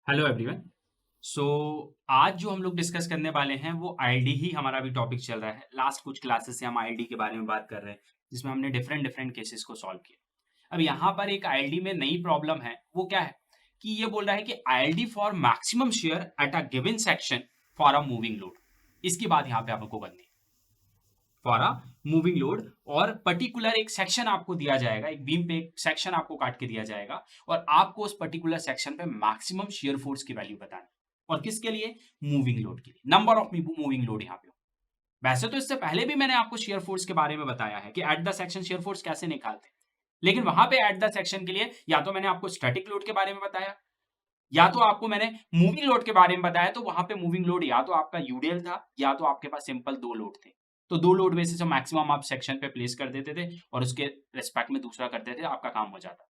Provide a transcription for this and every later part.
Hello everyone. सो आज जो हम लोग डिस्कस करने वाले हैं वो आईडी ही हमारा भी टॉपिक चल रहा है। लास्ट कुछ क्लासेस से हम आईडी के बारे में बात कर रहे हैं जिसमें हमने डिफरेंट डिफरेंट केसेस को सॉल्व किया। अब यहाँ पर एक आईडी में नई प्रॉब्लम है, वो क्या है कि ये बोल रहा है कि ID for maximum share at a given section for a moving load. इसकी बात यहाँ पे आपको करनी है फॉर अ मूविंग लोड, और पर्टिकुलर एक सेक्शन आपको दिया जाएगा, एक बीम पे एक सेक्शन आपको काट के दिया जाएगा और आपको उस पर्टिकुलर सेक्शन पे मैक्सिमम शियर फोर्स की वैल्यू बतानी है। और किसके लिए? मूविंग लोड के लिए। नंबर ऑफ मूविंग लोड यहाँ पे। वैसे तो इससे पहले भी मैंने आपको शियर फोर्स के बारे में बताया है कि at the section shear force कैसे निकालते हैं, लेकिन वहां पे एट द सेक्शन के लिए या तो मैंने आपको स्टैटिक लोड के बारे में बताया या तो आपको मैंने मूविंग लोड के बारे में बताया। तो वहां पे मूविंग लोड या तो आपका यूडीएल था या तो आपके पास सिंपल दो लोड थे। तो दो लोड बेसिस पे मैक्सिमम आप सेक्शन पे प्लेस कर देते थे और उसके रिस्पेक्ट में दूसरा करते थे, आपका काम हो जाता।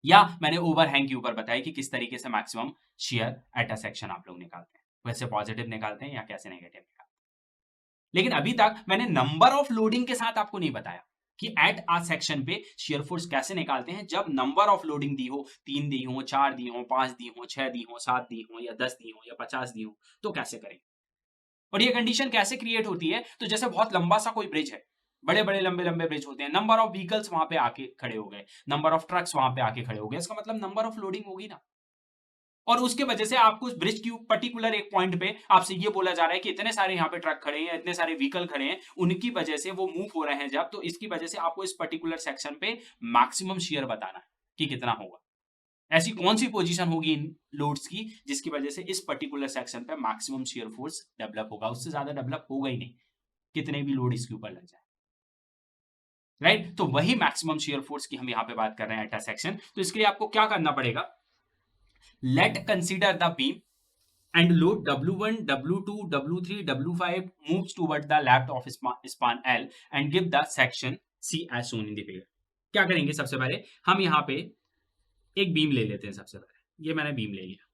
या मैंने ओवरहैंग के ऊपर बताया कि किस तरीके से maximum share eight a section आप लोग निकालते हैं, वैसे पॉजिटिव निकालते हैं या कैसे नेगेटिव निकालते हैं। लेकिन अभी तक मैंने नंबर ऑफ लोडिंग के साथ आपको नहीं बताया कि एट आ सेक्शन पे शेयर फोर्स कैसे निकालते हैं जब नंबर ऑफ लोडिंग दी हो, 3 दी हो, 4 दी हो, 5 दी हो, 6 दी हो, 7 दी हो या 10 दी हो या 50 दी हो, तो कैसे करें। और ये कंडीशन कैसे क्रिएट होती है? तो जैसे बहुत लंबा सा कोई ब्रिज है, बड़े बड़े लंबे लंबे ब्रिज होते हैं, नंबर ऑफ व्हीकल्स वहां पे आके खड़े हो गए, नंबर ऑफ ट्रक्स वहां पे आके खड़े हो गए, इसका मतलब नंबर ऑफ लोडिंग होगी ना। और उसके वजह से आपको उस ब्रिज की पर्टिकुलर एक पॉइंट पे आपसे ये बोला जा रहा है कि इतने सारे यहाँ पे ट्रक खड़े हैं, इतने सारे व्हीकल खड़े हैं, उनकी वजह से वो मूव हो रहे हैं जब, तो इसकी वजह से आपको इस पर्टिकुलर सेक्शन पे मैक्सिमम शेयर बताना है कि कितना होगा। ऐसी कौन सी पोजीशन होगी इन लोड्स की जिसकी वजह से इस पर्टिकुलर सेक्शन पे मैक्सिमम शेयर फोर्स डेवलप होगा? उससे ज्यादा डेवलप होगा ही नहीं, कितने भी लोड इसके ऊपर लग जाए। राइट, तो वही मैक्सिमम शेयर फोर्स की हम यहाँ पे बात कर रहे हैं एट अ सेक्शन। तो इसके लिए आपको क्या करना पड़ेगा? Late consider the beam and load W1, W2, W3, W5 moves toward the left of span L and give the section C as shown in the figure। क्या करेंगे? सबसे पहले हम यहाँ पे एक बीम ले लेते हैं। सबसे पहले ये मैंने बीम ले लिया,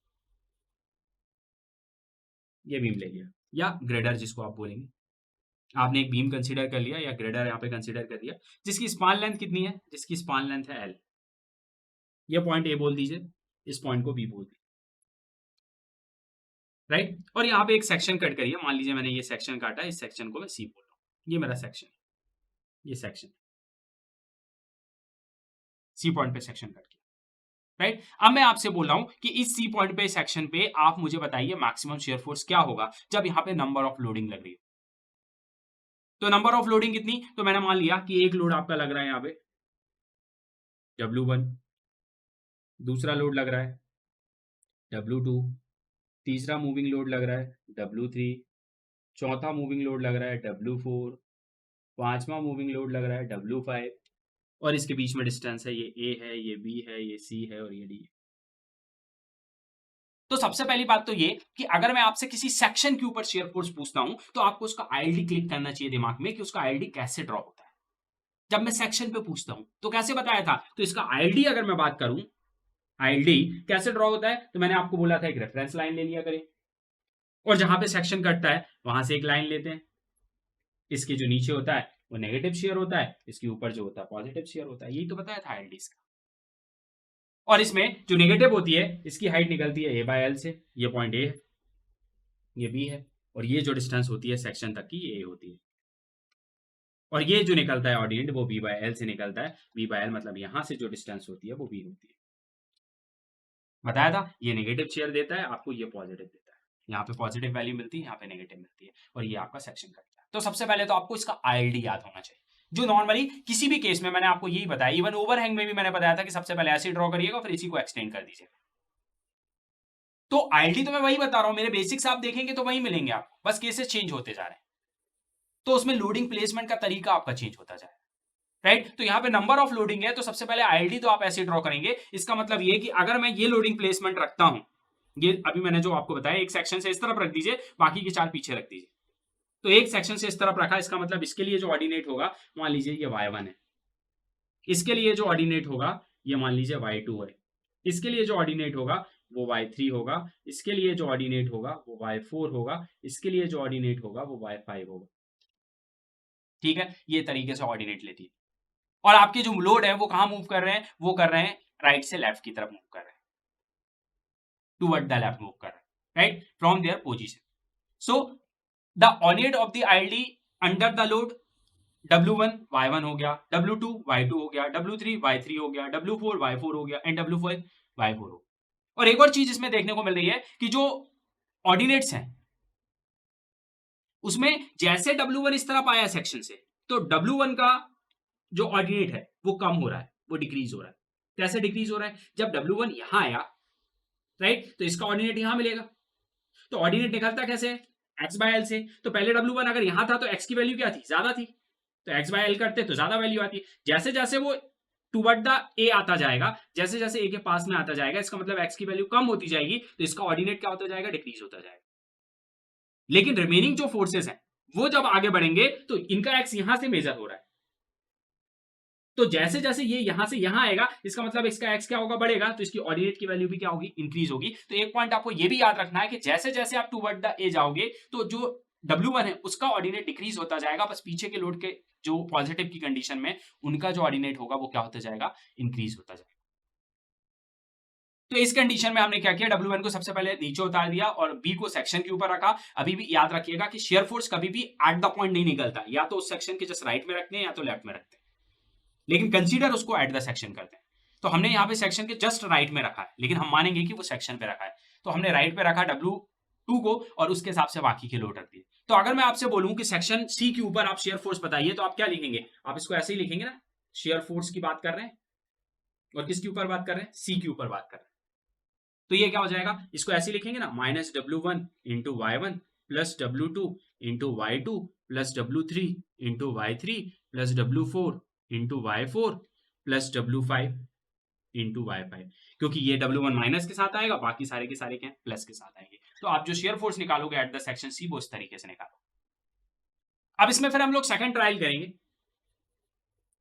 ये बीम ले लिया, या ग्रेडर जिसको आप बोलेंगे। आपने एक बीम कंसीडर कर लिया या ग्रेडर यहाँ पे कंसीडर कर लिया, जिसकी स्पान लेंथ कितनी है? जिसकी स्पान लेंथ है L। ये पॉइंट ए बोल दीजिए, इस पॉइंट को बी बोल दीजिए। राइट, और यहाँ पे एक सेक्शन कट करिए। मान लीजिए मैंने ये सेक्शन काटा, इस सेक्शन को मैं सी बोल रहा हूँ। ये मेरा सेक्शन, ये सेक्शन सी पॉइंट पे सेक्शन कट किया। राइट, अब मैं आपसे बोल रहा हूं कि इस सी पॉइंट पे सेक्शन पे आप मुझे बताइए मैक्सिमम शेयर फोर्स क्या होगा जब यहां पे नंबर ऑफ लोडिंग लग रही है। तो नंबर ऑफ लोडिंग कितनी? तो मैंने मान लिया कि एक लोड आपका लग रहा है यहां पे W1, दूसरा लोड लग रहा है W2, तीसरा मूविंग लोड लग रहा है W3, चौथा मूविंग लोड लग रहा है W4, पांचवा मूविंग लोड लग रहा है W5, और इसके बीच में डिस्टेंस है, ये A है, ये B है, ये C है और ये D है। तो सबसे पहली बात तो ये कि अगर मैं आपसे किसी सेक्शन के ऊपर शेयर फोर्स पूछता हूं तो आपको उसका आईएलडी क्लिक करना चाहिए दिमाग में कि उसका आईएलडी कैसे ड्रॉ होता है। जब मैं सेक्शन पे पूछता हूं तो कैसे बताया था, तो इसका आईएलडी अगर मैं बात करूं, आईएलडी कैसे ड्रॉ होता है, तो मैंने आपको बोला था एक रेफरेंस लाइन ले लिया करें, और जहां पे सेक्शन कटता है वहां से एक लाइन लेते हैं। इसके जो नीचे होता है वो नेगेटिव शेयर होता है, इसके ऊपर जो होता है पॉजिटिव शेयर होता है। यही तो बताया था आईएलडी का। और इसमें जो नेगेटिव होती है इसकी हाइट निकलती है A/L से, ये पॉइंट ए है, ये बी है, और ये जो डिस्टेंस होती है सेक्शन तक की ये ए होती है। और ये जो निकलता है ऑर्डिनेट वो B/L से निकलता है। B/L मतलब यहां से जो डिस्टेंस होती है वो बी होती है। बताया था, ये नेगेटिव शेयर देता है आपको, ये पॉजिटिव देता है। यहाँ पे पॉजिटिव वैल्यू मिलती है, यहाँ पे नेगेटिव मिलती है, और ये आपका सेक्शन कटता है। तो सबसे पहले तो आपको इसका आईएलडी याद होना चाहिए, जो नॉर्मली किसी भी केस में मैंने आपको यही बताया। इवन ओवरहैंग में भी मैंने बताया था कि सबसे पहले ऐसे ड्रॉ करिएगा फिर इसी को एक्सटेंड कर दीजिएगा। तो आईएलडी तो मैं वही बता रहा हूं, मेरे बेसिक्स आप देखेंगे तो वही मिलेंगे आपको, बस केसेस चेंज होते जा रहे हैं। तो उसमें लोडिंग प्लेसमेंट का तरीका आपका चेंज होता जाए। राइट, तो यहाँ पे नंबर ऑफ लोडिंग है, तो सबसे पहले आईएलडी तो आप ऐसे ड्रॉ करेंगे। इसका मतलब ये कि अगर मैं ये लोडिंग प्लेसमेंट रखता हूं, ये अभी मैंने जो आपको बताया, एक सेक्शन से इस तरफ रख दीजिए, बाकी के चार पीछे रख दीजिए। तो एक सेक्शन से इस तरफ रखा, इसका मतलब इसके लिए जो ऑर्डिनेट होगा, मान लीजिए ये y1 है। इसके लिए जो ऑर्डिनेट होगा ये मान लीजिए y2 है। इसके लिए जो ऑर्डिनेट होगा वो y3 होगा। इसके लिए जो ऑर्डिनेट होगा वो y4 होगा। इसके लिए जो ऑर्डिनेट होगा वो y5 होगा। ठीक है, ये तरीके से ऑर्डिनेट लेती है। और आपके जो लोड है वो कहां मूव कर रहे हैं? वो कर रहे हैं राइट से लेफ्ट की तरफ मूव कर रहे हैं। टूवर्ड द लेफ्ट मूव कर रहा है, right, from their position. So the ordinate of the ILD under the load W1 Y1 हो गया, W2 Y2 हो गया, W3 Y3 हो गया, W4 Y4 हो गया एंड W5 Y4 हो गया. और एक और चीज इसमें देखने को मिल रही है कि जो ऑर्डिनेट्स हैं उसमें जैसे W1 इस तरफ आया सेक्शन से, तो W1 का जो ऑर्डिनेट है वो कम हो रहा है, वो डिक्रीज हो रहा है. कैसे डिक्रीज हो रहा है? जब W1 यहां आया, राइट, तो इसका ऑर्डिनेट यहां मिलेगा. तो ऑर्डिनेट निकलता कैसे? x बाय एल से. तो पहले W1 अगर यहां था तो x की वैल्यू क्या थी? ज्यादा थी, तो x बाय एल करते तो ज्यादा वैल्यू आती. जैसे जैसे वो टूवर्ड द ए आता जाएगा, जैसे जैसे ए के पास में आता जाएगा, इसका मतलब x की वैल्यू कम होती जाएगी, तो इसका ऑर्डिनेट क्या होता जाएगा? डिक्रीज होता जाएगा. लेकिन रिमेनिंग जो फोर्सेस हैं वो जब आगे बढ़ेंगे तो इनका x यहां से मेजर हो रहा है, तो जैसे जैसे ये यहां से यहां आएगा, इसका मतलब इसका x क्या होगा? बढ़ेगा, तो इसकी ऑर्डिनेट की वैल्यू भी क्या होगी? इंक्रीज होगी. तो एक पॉइंट आपको ये भी याद रखना है कि जैसे जैसे आप टूवर्ड द ए जाओगे तो जो W1 है उसका ऑर्डिनेट डिक्रीज होता जाएगा, बस पीछे के लोड के जो पॉजिटिव की कंडीशन में उनका जो ऑर्डिनेट होगा वो क्या होता जाएगा? इंक्रीज होता जाएगा. तो इस कंडीशन में हमने क्या किया? W1 को सबसे पहले नीचे उतार दिया और B को सेक्शन के ऊपर रखा. अभी भी याद रखिएगा कि शेयर फोर्स कभी भी एट द पॉइंट नहीं निकलता, या तो उस सेक्शन के जस्ट राइट में रखते हैं या तो लेफ्ट में रखते हैं, लेकिन कंसीडर उसको एट द सेक्शन करते हैं. तो हमने यहाँ पे सेक्शन के जस्ट राइट में रखा है, लेकिन हम मानेंगे कि वो सेक्शन पे रखा है. तो हमने राइट पे रखा W2 को और उसके हिसाब से बाकी के लोड रख दिए. तो अगर मैं आपसे बोलूं कि सेक्शन सी के ऊपर आप शेयर फोर्स बताइए, तो आप क्या लिखेंगे? आप इसको ऐसे ही लिखेंगे ना, शेयर फोर्स की बात कर रहे हैं और किसके ऊपर बात कर रहे हैं? सी के ऊपर बात कर रहे हैं. तो ये क्या हो जाएगा? इसको ऐसे लिखेंगे ना, minus W1 into Y1 plus W2 into Y2 plus W3 into Y3 plus W4 into Y4 plus W5 into Y5. क्योंकि ये W1 माइनस के साथ आएगा, बाकी सारे के सारे क्या प्लस के साथ आएंगे. तो आप जो शेयर फोर्स निकालोगे एट द सेक्शन सी वो इस तरीके से निकालो. अब इसमें फिर हम लोग सेकंड ट्रायल करेंगे.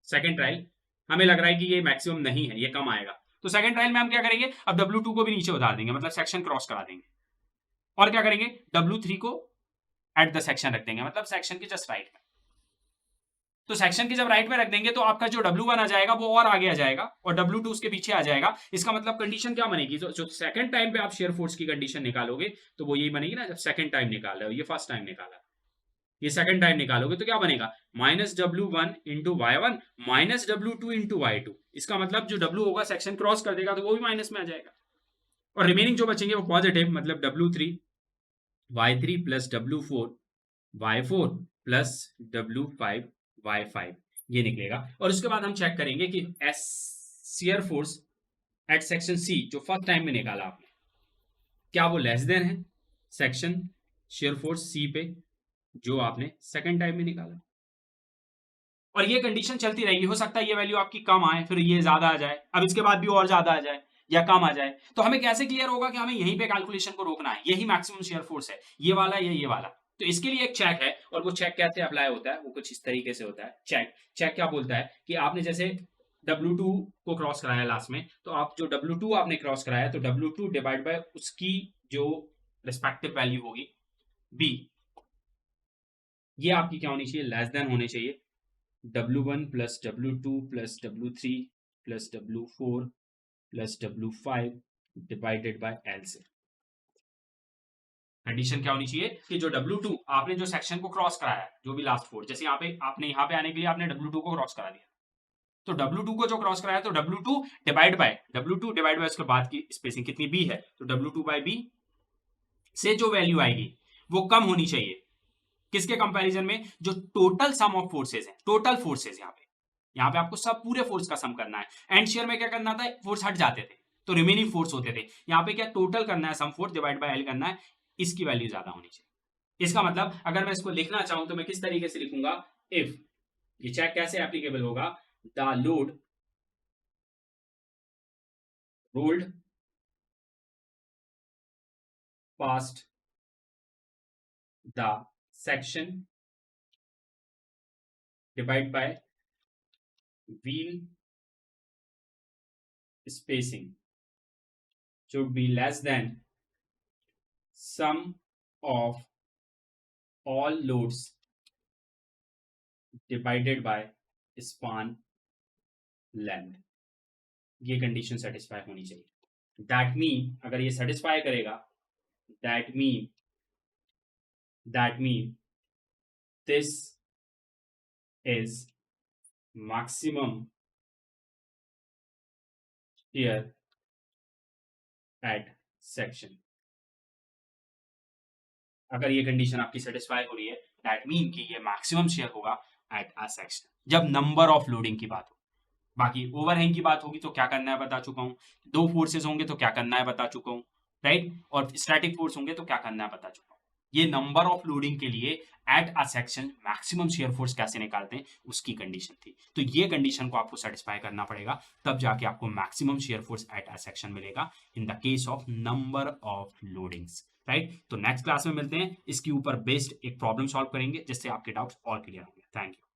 सेकंड ट्रायल हमें लग रहा है कि ये मैक्सिमम नहीं है, ये कम आएगा. तो सेकंड ट्रायल में हम क्या करेंगे? अब W2 को भी नीचे उतार देंगे, मतलब सेक्शन क्रॉस करा देंगे. और क्या करेंगे? W3 को एट द सेक्शन रख देंगे, मतलब सेक्शन के जस्ट राइट में. तो सेक्शन के जब राइट में रख देंगे तो आपका जो W1 आ जाएगा वो और आगे आ जाएगा और W2 उसके पीछे आ जाएगा. इसका मतलब कंडीशन क्या बनेगी? तो जो सेकंड टाइम पे आप शेयर फोर्स की कंडीशन निकालोगे तो वो यही बनेगी ना, जब सेकंड टाइम निकाल रहे हो, ये फर्स्ट टाइम निकाला, ये सेकंड टाइम निकालोगे तो क्या बनेगा? Minus W1 into Y1 minus W2 into Y2. इसका मतलब जो W होगा सेक्शन क्रॉस कर देगा तो वो भी माइनस में आ जाएगा, और रिमेनिंग जो बचेंगे वो पॉजिटिव, मतलब W3 Y3 plus W4 Y4 plus W5 Y5 ये निकलेगा. और उसके बाद हम चेक करेंगे कि is shear force at section C जो फर्स्ट टाइम में निकाला आपने, क्या वो लेस देन है सेक्शन शेयर फोर्स सी पे जो आपने सेकंड टाइम में निकाला. और ये कंडीशन चलती रहेगी. हो सकता है ये वैल्यू आपकी कम आए, फिर ये ज्यादा आ जाए, अब इसके बाद भी और ज्यादा आ जाए या कम आ जाए. तो हमें कैसे क्लियर होगा कि हमें यहीं पे कैलकुलेशन को रोकना है, यही मैक्सिमम शेयर फोर्स है, ये वाला या ये वाला? तो इसके लिए एक चेक है, और वो चेक कैसे अप्लाई होता है? वो कुछ इस तरीके से होता है. चेक क्या बोलता है कि आपने जैसे W2 को क्रॉस कराया लास्ट में, तो आप जो W2 आपने क्रॉस कराया, तो W2 डिवाइड बाय उसकी जो रिस्पेक्टिव वैल्यू होगी B, ये आपकी क्या होनी चाहिए? लेस देन होनी चाहिए W1 plus W2 plus W3 plus W4 plus W5 divided by L से. कंडीशन क्या होनी चाहिए कि जो W2 आपने जो सेक्शन को क्रॉस कराया, जो भी लास्ट फोर्स, जैसे यहाँ पे आपने यहाँ पे आने के लिए आपने W2 को क्रॉस करा दिया, तो W2 को जो क्रॉस कराया तो W2 डिवाइड बाय उसके बाद की स्पेसिंग कितनी B है, तो W2 बाय B से जो वैल्यू आएगी वो कम होनी चाहिए. किसके कंपैरिजन में? जो टोटल सम ऑफ फोर्सेस है, टोटल फोर्सेस. यहाँ पे आपको सब पूरे फोर्स का सम करना है. एंड शेयर में क्या करना था? फोर्स हट जाते थे तो रिमेनिंग फोर्स होते थे. यहाँ पे क्या टोटल करना है, sum force divide by L करना है, इसकी वैल्यू ज्यादा होनी चाहिए. इसका मतलब अगर मैं इसको लिखना चाहूं तो मैं किस तरीके से लिखूंगा? इफ, ये चेक कैसे एप्लीकेबल होगा? The load rolled past the section divide by wheel spacing should be less than sum of all loads divided by span length. ये कंडीशन सेटिस्फाई होनी चाहिए. दैट मीन अगर ये सेटिस्फाई करेगा, that mean this is maximum shear at section. अगर ये condition आपकी satisfy हो रही है, दैट मीन कि ये मैक्सिमम शेयर होगा एट अ सेक्शन, जब नंबर ऑफ लोडिंग की बात हो। बाकी ओवरहैंग की बात होगी तो क्या करना है बता चुका हूँ, दो फोर्सेस होंगे तो क्या करना है बता चुका हूँ, राइट, और स्टैटिक फोर्स होंगे तो क्या करना है बता चुका हूँ। ये नंबर ऑफ लोडिंग के लिए eight a section maximum shear force कैसे निकालते हैं उसकी कंडीशन थी। तो ये कंडीशन को आपको सेटिस्फाई करना पड़ेगा, तब जाके आपको maximum shear force at a section मिलेगा in the case of number of loadings, right. तो नेक्स्ट क्लास में मिलते हैं, इसके ऊपर बेस्ड एक प्रॉब्लम सॉल्व करेंगे जिससे आपके डाउट्स और क्लियर होंगे। Thank you.